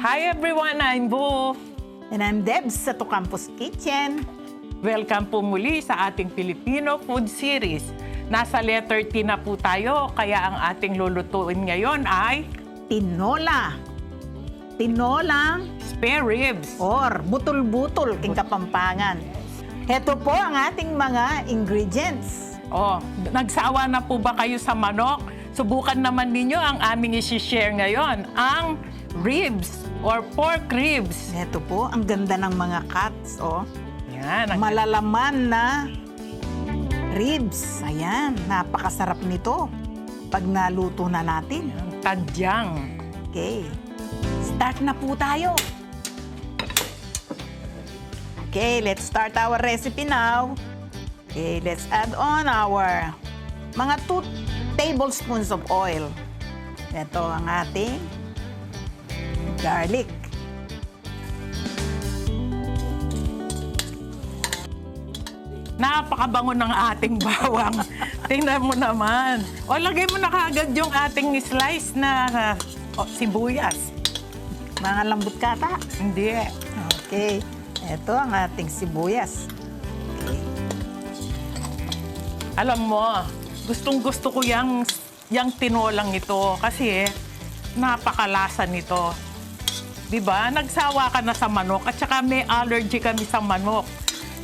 Hi everyone, I'm Boo. And I'm Debs sa Campus Kitchen. Welcome po muli sa ating Filipino food series. Nasa letter T na po tayo, kaya ang ating lulutuin ngayon ay Tinola. Tinolang spare ribs. or butol-butol king Kapampangan. Heto po ang ating mga ingredients. Oh, nagsawa na po ba kayo sa manok? Subukan naman ninyo ang aming isi-share ngayon, ang ribs or pork ribs. Heto po, ang ganda ng mga cuts. Oh. Yan, Malalaman na ribs. Ayan, napakasarap nito pag naluto na natin. tadyang. Okay, start na po tayo. Okay, let's start our recipe now. Okay, let's add on our mga 2 tablespoons of oil. Ito ang ating garlic. Napakabango ng ating bawang. Tingnan mo naman. O, lagay mo na kaagad yung ating slice na sibuyas. Mga lambot kata. Hindi. Okay, ito ang ating sibuyas. Okay. Alam mo, gustong-gusto ko yung tinolang ito kasi napakalasa nito. 'Di ba? Nagsawa ka na sa manok at saka may allergy kami sa manok.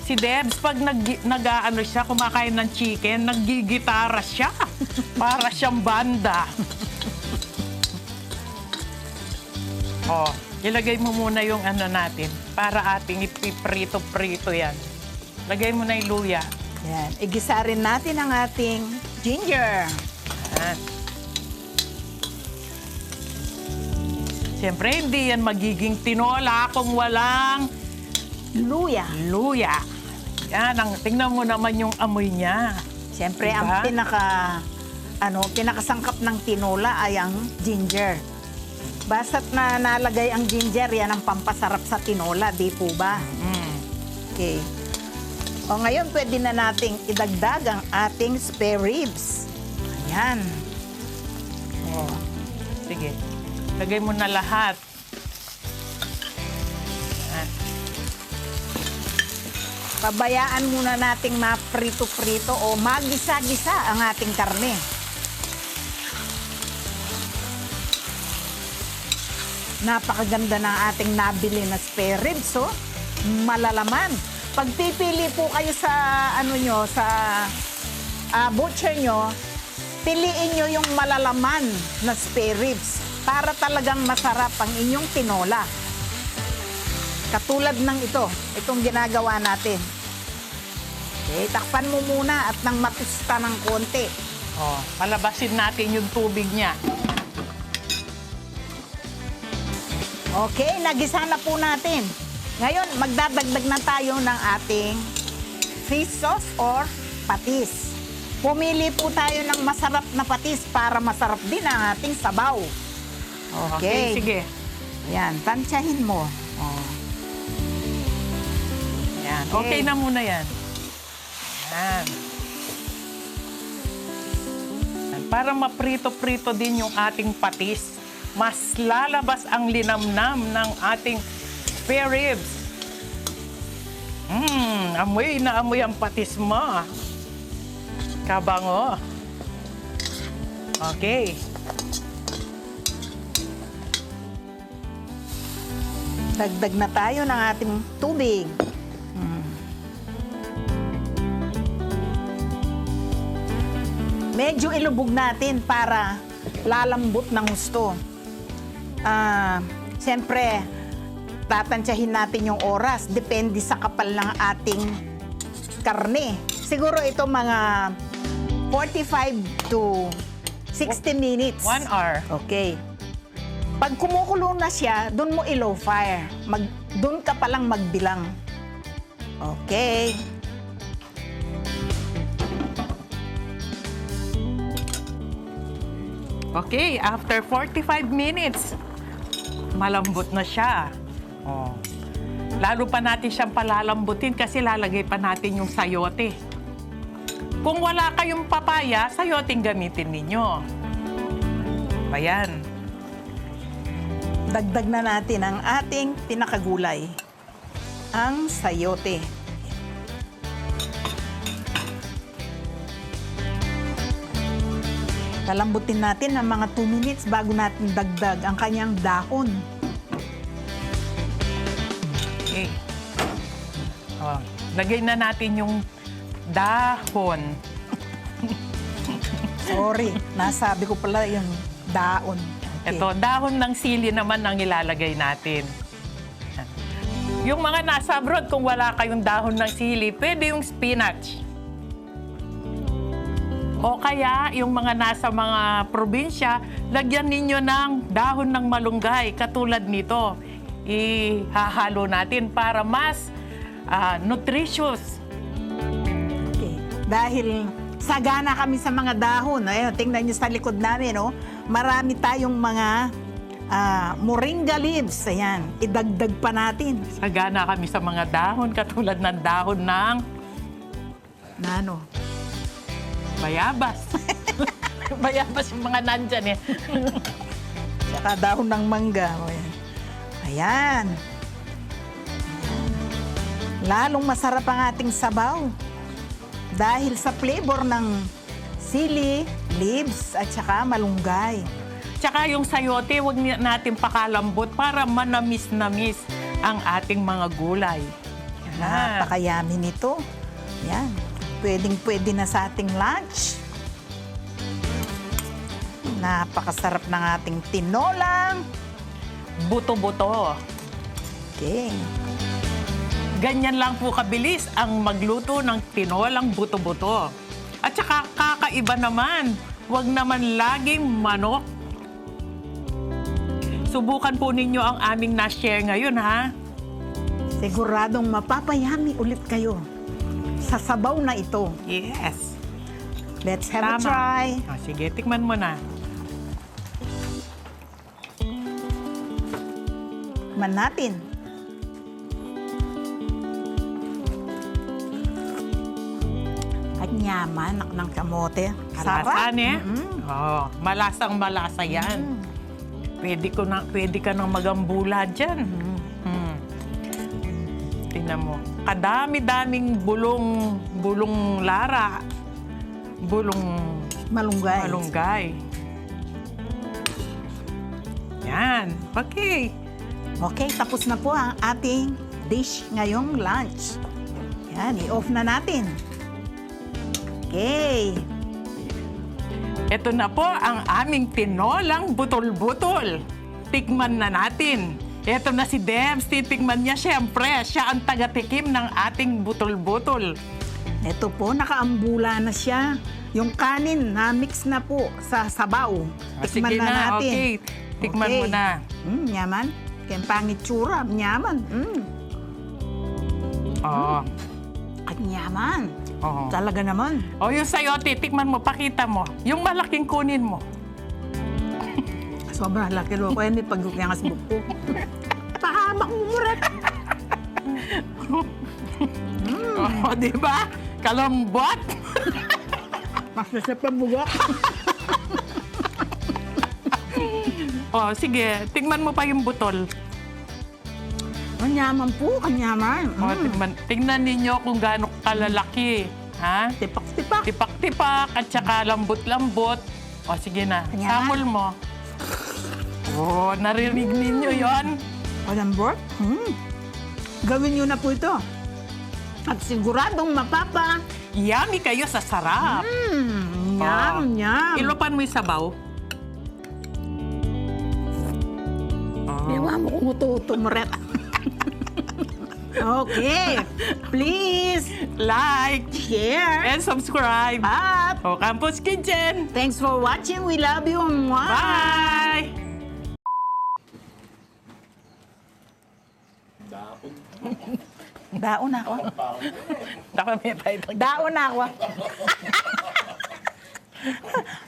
Si Debs, pag nag-aano siya, kumakain ng chicken, naggigitara siya. Para siyang banda. Oh, ilagay mo muna yung ano natin para ating ipiprito-prito yan. Lagay mo na yung luya. Yan. Igisa rin natin ang ating ginger. Yan. Siyempre, hindi yan magiging tinola kung walang Luya. luya. Yan, tingnan mo naman yung amoy niya. Siyempre, Diba? ang pinakasangkap ng tinola ay ang ginger. Basta't na nalagay ang ginger, yan ang pampasarap sa tinola, di po ba? Mm. Okay. O ngayon, pwede na nating idagdag ang ating spare ribs. Ayan. Oh. Sige, lagay mo na lahat. Yan. Pabayaan muna nating maprito-prito o magisa-gisa ang ating karne. Napakaganda ng ating nabili na spare ribs, oh. Malalaman. Pag pipili po kayo sa butcher nyo, piliin nyo yung malalaman na spare ribs para talagang masarap ang inyong tinola. Katulad ng itong ginagawa natin. Okay, takpan mo muna at nang matusta ng konti. Oh, palabasin natin yung tubig niya. Okay, nagisa na po natin. Ngayon, magdadagdag na tayo ng ating fish sauce or patis. Pumili po tayo ng masarap na patis para masarap din ang ating sabaw. Okay. Sige. Yan, tansyahin mo. Oh. Yan. Okay. Okay na muna yan. Yan. Para maprito-prito din yung ating patis, mas lalabas ang linamnam ng ating spare ribs. Amoy na amoy ang patis mo. Kabango. Okay. Dagdag na tayo ng ating tubig. Medyo ilubog natin para lalambot ng gusto. Siyempre, tatansyahin natin yung oras. Depende sa kapal ng ating karne. Siguro ito mga 45 to 60 minutes. 1 hour. Okay. Pag kumukulo na siya, doon mo i-low fire. Doon ka palang magbilang. Okay. Okay, after 45 minutes, malambot na siya. Oh. Lalo pa natin siyang palalambutin kasi lalagay pa natin yung sayote. Kung wala kayong papaya, sayoting gamitin ninyo. Ayan. Dagdag na natin ang ating pinakagulay, ang sayote. Kalambutin natin ng mga 2 minutes bago natin dagdag ang kanyang dahon. Okay. Oh, lagay na natin yung dahon. Sorry, nasabi ko pala yung daon. Okay. Ito, dahon ng sili naman ang ilalagay natin. Yung mga nasa abroad, kung wala kayong dahon ng sili, pwede yung spinach. O kaya, yung mga nasa mga probinsya, lagyan ninyo ng dahon ng malunggay, katulad nito. Ihahalo natin para mas nutritious. Okay. Dahil sagana kami sa mga dahon. Ayun, tingnan nyo sa likod namin, oh. Marami tayong mga moringa leaves. Ayan, idagdag pa natin. Sagana kami sa mga dahon, katulad ng dahon ng Nano? bayabas. Bayabas yung mga nandyan eh. Saka dahon ng mangga. Ayan. Ayan. Lalong masarap ang ating sabaw. Dahil sa flavor ng sili, leaves, at saka malunggay. Tsaka yung sayote, huwag natin pakalambot para manamis-namis ang ating mga gulay. Yan. Napakayami nito. Yan. Pwedeng-pwede na sa ating lunch. Napakasarap ng ating tinolang. Buto-buto. Okay. Ganyan lang po kabilis ang magluto ng tinolang buto-buto. At saka kakaiba naman, huwag naman laging manok. Subukan po ninyo ang aming na-share ngayon, ha? Siguradong mapapayami ulit kayo sa sabaw na ito. Yes. Let's have a try. Sige, tikman mo na. Man natin. At yaman ng kamote. Malasan eh. Mm-mm. Oh, malasang-malasa yan. Pwede ka nang magambula dyan. Tingnan mo. Kadami-daming bulong lara. Bulong Malunggay. malunggay. Yan. Okay. Okay, tapos na po ang ating dish ngayong lunch. Yan, i-off na natin. Okay. Ito na po ang aming tinolang butol-butol. Tikman na natin. Ito na si Debs. Titikman niya siyempre. Siya ang taga-tikim ng ating butol-butol. Ito po, nakaambula na siya. Yung kanin na mix na po sa sabaw. Tikman Sige na na, natin. okay. Tikman mo na. Yaman. Kaya pangit tsura. Yaman. Oo. At yaman. Oo. Talaga naman. O yung sayote, tikman mo, pakita mo. Yung malaking kunin mo. Sobrang laki ro ko. Hindi pag yung asbuk ko. Pahamak mo murat. O, di ba? Kalambot. Mas nasa pabugak. O, sige. Tingnan mo pa yung butol. Kanyaman po, kanyaman. O, tingnan ninyo kung gaano kalalaki. Ha? Tipak-tipak. Tipak-tipak at saka lambot-lambot. O, sige na. Kanya? Samol mo. O, narinig ninyo yon. Kalambot? Gawin nyo na po ito. At siguradong mapapa. Yummy kayo sa sarap. Yum, yum. Ilopan mo yung sabaw. Ewan mo kung ututumuret. Okay. Please, Like share, and subscribe. at O, Campus Kitchen. thanks for watching. We love you. Mwah. Bye! Daon ako. Dapat Daon ako.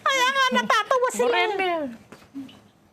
Kaya nga natatawa sila. Moreno.